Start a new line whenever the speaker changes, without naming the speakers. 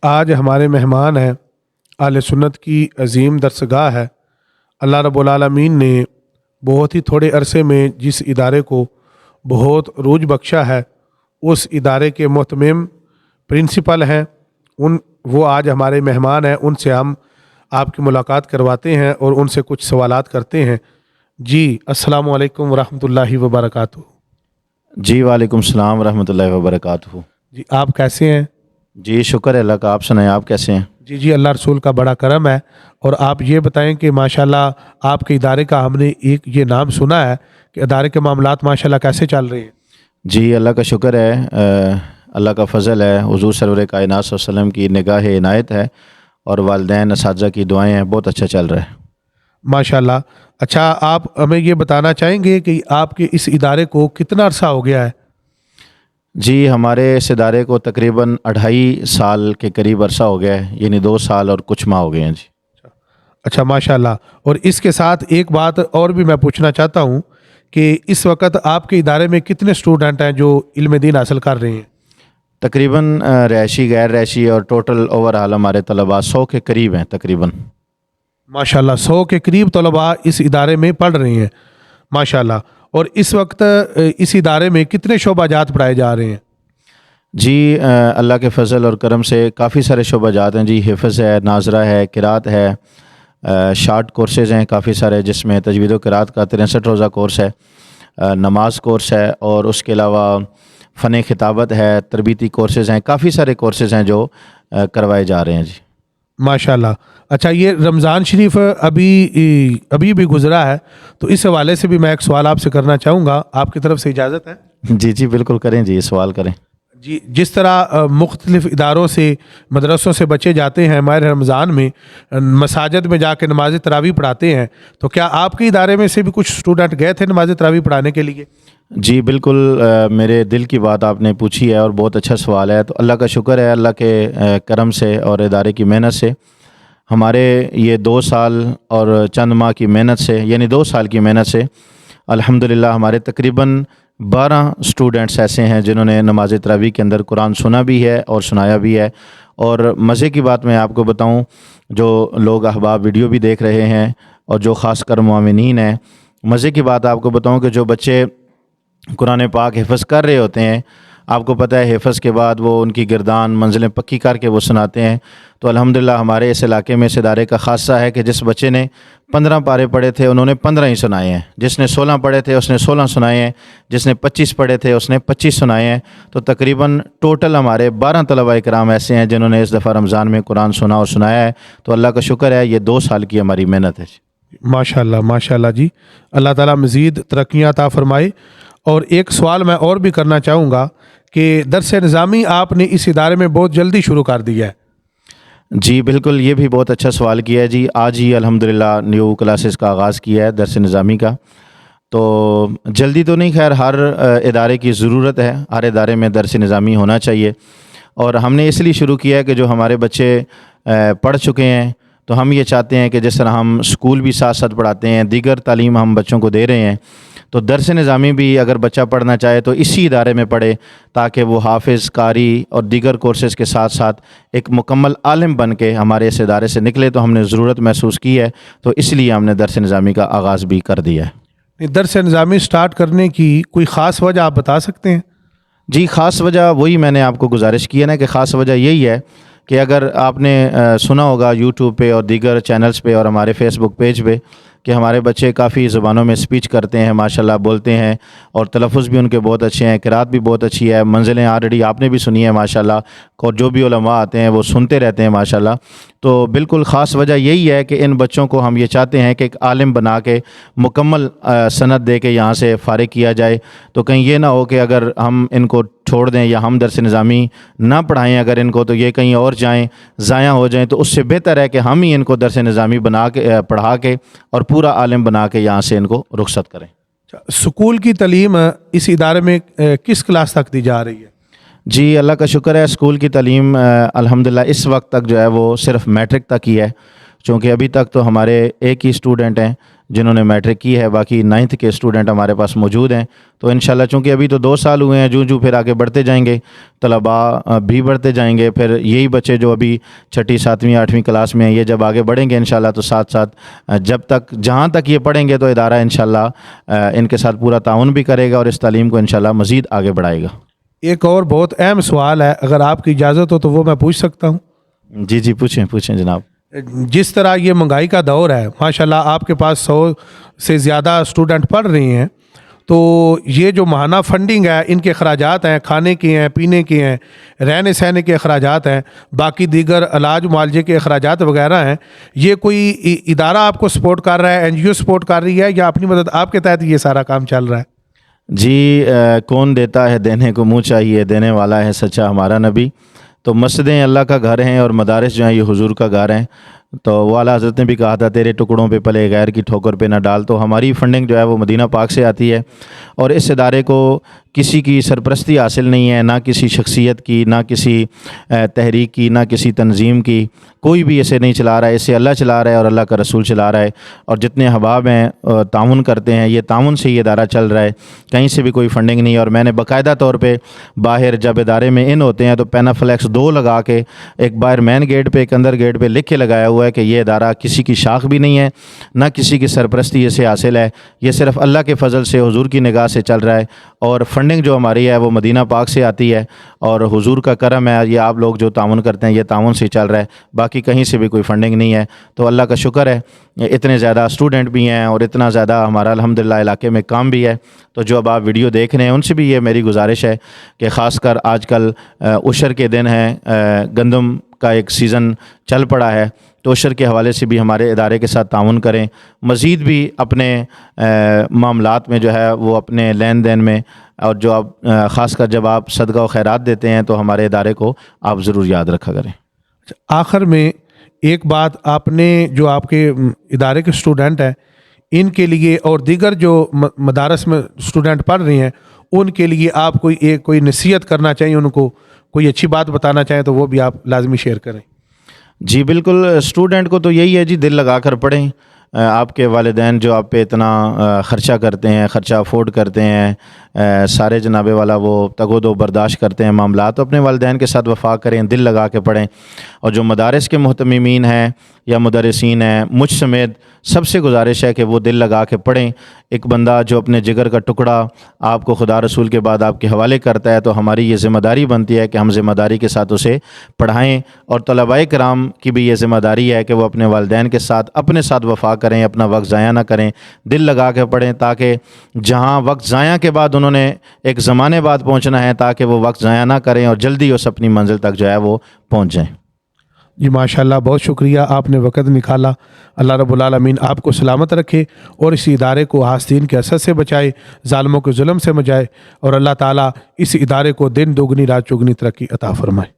آج ہمارے مہمان ہیں، اہل سنت کی عظیم درسگاہ ہے۔ اللہ رب العالمین نے بہت ہی تھوڑے عرصے میں جس ادارے کو بہت روج بخشا ہے، اس ادارے کے محتمم پرنسپل ہیں، وہ آج ہمارے مہمان ہیں۔ ان سے ہم آپ کی ملاقات کرواتے ہیں اور ان سے کچھ سوالات کرتے ہیں۔ جی السلام علیکم ورحمۃ اللہ وبرکاتہ۔
جی وعلیکم السلام ورحمۃ اللہ وبرکاتہ۔
جی آپ کیسے ہیں؟
جی شکر ہے اللہ کا، آپ سنائیں آپ کیسے ہیں؟
جی اللہ رسول کا بڑا کرم ہے۔ اور آپ یہ بتائیں کہ ماشاءاللہ آپ کے ادارے کا ہم نے ایک یہ نام سنا ہے کہ ادارے کے معاملات ماشاءاللہ کیسے چل رہے ہیں؟
جی اللہ کا شکر ہے، اللہ کا فضل ہے، حضور سرور کائنات صلی اللہ علیہ وسلم کی نگاہ عنایت ہے اور والدین اساتذہ کی دعائیں ہیں، بہت اچھا چل رہا ہے
ماشاءاللہ۔ اچھا آپ ہمیں یہ بتانا چاہیں گے کہ آپ کے اس ادارے کو کتنا عرصہ ہو گیا ہے؟
جی ہمارے اس ادارے کو تقریباً 2.5 سال کے قریب عرصہ ہو گیا ہے، یعنی 2 سال اور کچھ ماہ ہو گئے ہیں جی۔
اچھا ماشاءاللہ۔ اور اس کے ساتھ ایک بات اور بھی میں پوچھنا چاہتا ہوں کہ اس وقت آپ کے ادارے میں کتنے اسٹوڈنٹ ہیں جو علم دین حاصل کر رہے ہیں؟
تقریباً رہائشی غیر رہائشی اور ٹوٹل اوور آل ہمارے طلباء 100 کے قریب ہیں تقریباً۔
ماشاءاللہ 100 کے قریب طلباء اس ادارے میں پڑھ رہے ہیں ماشاءاللہ۔ اور اس وقت اس ادارے میں کتنے شعبہ جات پڑھائے جا رہے ہیں؟
جی اللہ کے فضل اور کرم سے کافی سارے شعبہ جات ہیں جی، حفظ ہے، ناظرہ ہے، قرات ہے، شارٹ کورسز ہیں کافی سارے، جس میں تجوید و قرات کا 63 روزہ کورس ہے، نماز کورس ہے، اور اس کے علاوہ فن خطابت ہے، تربیتی کورسز ہیں، کافی سارے کورسز ہیں جو کروائے جا رہے ہیں جی۔
ماشاءاللہ۔ اچھا یہ رمضان شریف ابھی بھی گزرا ہے، تو اس حوالے سے بھی میں ایک سوال آپ سے کرنا چاہوں گا، آپ کی طرف سے اجازت ہے؟
جی جی بالکل کریں جی، سوال کریں۔
جی جس طرح مختلف اداروں سے مدرسوں سے بچے جاتے ہیں ماہ رمضان میں مساجد میں جا کے نماز تراویح پڑھاتے ہیں، تو کیا آپ کے ادارے میں سے بھی کچھ اسٹوڈنٹ گئے تھے نماز تراویح پڑھانے کے لیے؟
جی بالکل، میرے دل کی بات آپ نے پوچھی ہے اور بہت اچھا سوال ہے۔ تو اللہ کا شکر ہے، اللہ کے کرم سے اور ادارے کی محنت سے ہمارے یہ 2 سال اور چند ماہ کی محنت سے، یعنی 2 سال کی محنت سے الحمدللہ ہمارے تقریباً 12 اسٹوڈنٹس ایسے ہیں جنہوں نے نماز تراویح کے اندر قرآن سنا بھی ہے اور سنایا بھی ہے۔ اور مزے کی بات میں آپ کو بتاؤں، جو لوگ احباب ویڈیو بھی دیکھ رہے ہیں اور جو خاص کر معاونین ہیں، مزے کی بات آپ کو بتاؤں کہ جو بچے قرآن پاک حفظ کر رہے ہوتے ہیں، آپ کو پتہ ہے حفظ کے بعد وہ ان کی گردان منزلیں پکی کر کے وہ سناتے ہیں۔ تو الحمدللہ ہمارے اس علاقے میں اس ادارے کا خاصہ ہے کہ جس بچے نے 15 پارے پڑھے تھے انہوں نے 15 ہی سنائے ہیں، جس نے 16 پڑھے تھے اس نے 16 سنائے ہیں، جس نے 25 پڑھے تھے اس نے 25 سنائے ہیں۔ تو تقریباً ٹوٹل ہمارے 12 طلباء کرام ایسے ہیں جنہوں نے اس دفعہ رمضان میں قرآن سنا اور سنایا ہے۔ تو اللہ کا شکر ہے، یہ 2 سال کی ہماری محنت ہے۔
ماشاءاللہ ماشاءاللہ جی، اللہ تعالیٰ مزید ترقیاں عطا فرمائے۔ اور ایک سوال میں اور بھی کرنا چاہوں گا کہ درس نظامی آپ نے اس ادارے میں بہت جلدی شروع کر دیا ہے۔
جی بالکل، یہ بھی بہت اچھا سوال کیا ہے جی۔ آج ہی الحمدللہ نیو کلاسز کا آغاز کیا ہے درس نظامی کا۔ تو جلدی تو نہیں، خیر ہر ادارے کی ضرورت ہے، ہر ادارے میں درس نظامی ہونا چاہیے، اور ہم نے اس لیے شروع کیا ہے کہ جو ہمارے بچے پڑھ چکے ہیں تو ہم یہ چاہتے ہیں کہ جس طرح ہم اسکول بھی ساتھ ساتھ پڑھاتے ہیں، دیگر تعلیم ہم بچوں کو دے رہے ہیں، تو درس نظامی بھی اگر بچہ پڑھنا چاہے تو اسی ادارے میں پڑھے، تاکہ وہ حافظ، قاری اور دیگر کورسز کے ساتھ ساتھ ایک مکمل عالم بن کے ہمارے اس ادارے سے نکلے۔ تو ہم نے ضرورت محسوس کی ہے، تو اس لیے ہم نے درس نظامی کا آغاز بھی کر دیا ہے۔
درس نظامی سٹارٹ کرنے کی کوئی خاص وجہ آپ بتا سکتے ہیں؟
جی خاص وجہ وہی میں نے آپ کو گزارش کی ہے نا، کہ خاص وجہ یہی ہے کہ اگر آپ نے سنا ہوگا یوٹیوب پہ اور دیگر چینلز پہ اور ہمارے فیس بک پیج پہ کہ ہمارے بچے کافی زبانوں میں سپیچ کرتے ہیں، ماشاءاللہ بولتے ہیں، اور تلفظ بھی ان کے بہت اچھے ہیں، قرات بھی بہت اچھی ہے، منزلیں آلریڈی آپ نے بھی سنی ہے ماشاءاللہ، اور جو بھی علماء آتے ہیں وہ سنتے رہتے ہیں ماشاءاللہ۔ تو بالکل خاص وجہ یہی ہے کہ ان بچوں کو ہم یہ چاہتے ہیں کہ ایک عالم بنا کے مکمل سند دے کے یہاں سے فارغ کیا جائے۔ تو کہیں یہ نہ ہو کہ اگر ہم ان کو چھوڑ دیں یا ہم درس نظامی نہ پڑھائیں اگر ان کو، تو یہ کہیں اور جائیں، ضائع ہو جائیں۔ تو اس سے بہتر ہے کہ ہم ہی ان کو درس نظامی بنا کے پڑھا کے اور پورا عالم بنا کے یہاں سے ان کو رخصت کریں۔
سکول کی تعلیم اس ادارے میں کس کلاس تک دی جا رہی ہے؟
جی اللہ کا شکر ہے، اسکول کی تعلیم الحمدللہ اس وقت تک جو ہے وہ صرف میٹرک تک ہی ہے، چونکہ ابھی تک تو ہمارے ایک ہی اسٹوڈنٹ ہیں جنہوں نے میٹرک کی ہے، باقی 9th کے اسٹوڈنٹ ہمارے پاس موجود ہیں۔ تو انشاءاللہ چونکہ ابھی تو 2 سال ہوئے ہیں، جو پھر آگے بڑھتے جائیں گے، طلباء بھی بڑھتے جائیں گے، پھر یہی بچے جو ابھی 6ٹھی 7ویں 8ویں کلاس میں ہیں، یہ جب آگے بڑھیں گے انشاءاللہ تو ساتھ ساتھ جہاں تک یہ پڑھیں گے تو ادارہ انشاءاللہ ان کے ساتھ پورا تعاون بھی کرے گا اور اس تعلیم کو انشاءاللہ مزید آگے بڑھائے گا۔
ایک اور بہت اہم سوال ہے، اگر آپ کی اجازت ہو تو وہ میں پوچھ سکتا ہوں؟
جی پوچھیں جناب۔
جس طرح یہ مہنگائی کا دور ہے، ماشاءاللہ آپ کے پاس 100 سے زیادہ اسٹوڈنٹ پڑھ رہے ہیں، تو یہ جو ماہانہ فنڈنگ ہے، ان کے اخراجات ہیں، کھانے کے ہیں، پینے کے ہیں، رہنے سہنے کے اخراجات ہیں، باقی دیگر علاج معالجے کے اخراجات وغیرہ ہیں، یہ کوئی ادارہ آپ کو سپورٹ کر رہا ہے، NGO سپورٹ کر رہی ہے، یا اپنی مدد آپ کے تحت یہ سارا کام چل رہا ہے؟
جی کون دیتا ہے دینے کو منہ چاہیے، دینے والا ہے سچا ہمارا نبی۔ تو مسجدیں اللہ کا گھر ہیں اور مدارس جو ہیں یہ حضور کا گھر ہیں۔ تو وہ اعلیٰ حضرت نے بھی کہا تھا تیرے ٹکڑوں پہ پلے غیر کی ٹھوکر پہ نہ ڈال۔ تو ہماری فنڈنگ جو ہے وہ مدینہ پاک سے آتی ہے، اور اس ادارے کو کسی کی سرپرستی حاصل نہیں ہے، نہ کسی شخصیت کی، نہ کسی تحریک کی، نہ کسی تنظیم کی، کوئی بھی اسے نہیں چلا رہا ہے، اسے اللہ چلا رہا ہے اور اللہ کا رسول چلا رہا ہے۔ اور جتنے احباب ہیں تعاون کرتے ہیں، یہ تعاون سے یہ ادارہ چل رہا ہے، کہیں سے بھی کوئی فنڈنگ نہیں ہے۔ اور میں نے باقاعدہ طور پہ باہر جب ادارے میں ہوتے ہیں تو پینافلیکس 2 لگا کے، ایک باہر مین گیٹ پہ ایک اندر گیٹ پہ لکھ کے لگایا ہوا ہے کہ یہ ادارہ کسی کی شاخ بھی نہیں ہے، نہ کسی کی سرپرستی اسے حاصل ہے، یہ صرف اللہ کے فضل سے حضور کی نگاہ سے چل رہا ہے۔ اور فنڈنگ جو ہماری ہے وہ مدینہ پاک سے آتی ہے، اور حضور کا کرم ہے، یہ آپ لوگ جو تعاون کرتے ہیں یہ تعاون سے چل رہا ہے، باقی کہیں سے بھی کوئی فنڈنگ نہیں ہے۔ تو اللہ کا شکر ہے، اتنے زیادہ اسٹوڈنٹ بھی ہیں اور اتنا زیادہ ہمارا الحمدللہ علاقے میں کام بھی ہے۔ تو جو اب آپ ویڈیو دیکھ رہے ہیں ان سے بھی یہ میری گزارش ہے کہ خاص کر آج کل عشر کے دن ہیں، گندم کا ایک سیزن چل پڑا ہے، تو عشر کے حوالے سے بھی ہمارے ادارے کے ساتھ تعاون کریں، مزید بھی اپنے معاملات میں جو ہے وہ اپنے لین دین میں، اور جو آپ خاص کر جب آپ صدقہ و خیرات دیتے ہیں تو ہمارے ادارے کو آپ ضرور یاد رکھا کریں۔
آخر میں ایک بات، آپ نے جو آپ کے ادارے کے اسٹوڈنٹ ہیں ان کے لیے اور دیگر جو مدارس میں اسٹوڈنٹ پڑھ رہے ہیں ان کے لیے آپ کوئی نصیحت کرنا چاہیں، ان کو کوئی اچھی بات بتانا چاہیں تو وہ بھی آپ لازمی شیئر کریں۔
جی بالکل، اسٹوڈنٹ کو تو یہی ہے جی، دل لگا کر پڑھیں۔ آپ کے والدین جو آپ پہ اتنا خرچہ کرتے ہیں، خرچہ افورڈ کرتے ہیں، سارے جناب والا وہ تگ و دو برداشت کرتے ہیں معاملات، تو اپنے والدین کے ساتھ وفا کریں، دل لگا کے پڑھیں۔ اور جو مدارس کے محتممین ہیں یا مدرسین ہیں، مجھ سمیت سب سے گزارش ہے کہ وہ دل لگا کے پڑھیں۔ ایک بندہ جو اپنے جگر کا ٹکڑا آپ کو خدا رسول کے بعد آپ کے حوالے کرتا ہے، تو ہماری یہ ذمہ داری بنتی ہے کہ ہم ذمہ داری کے ساتھ اسے پڑھائیں۔ اور طلباء کرام کی بھی یہ ذمہ داری ہے کہ وہ اپنے والدین کے ساتھ اپنے ساتھ وفا کریں، اپنا وقت ضائع نہ کریں، دل لگا کے پڑھیں، تاکہ جہاں وقت ضائع کے بعد انہوں نے ایک زمانے بعد پہنچنا ہے، تاکہ وہ وقت ضائع نہ کریں اور جلدی اس اپنی منزل تک جو ہے وہ پہنچ جائیں۔
جی ماشاءاللہ، بہت شکریہ، آپ نے وقت نکالا۔ اللہ رب العالمین آپ کو سلامت رکھے اور اس ادارے کو حاسدین کے اثر سے بچائے، ظالموں کے ظلم سے بچائے، اور اللہ تعالیٰ اس ادارے کو دن دوگنی رات چوگنی ترقی عطا فرمائے۔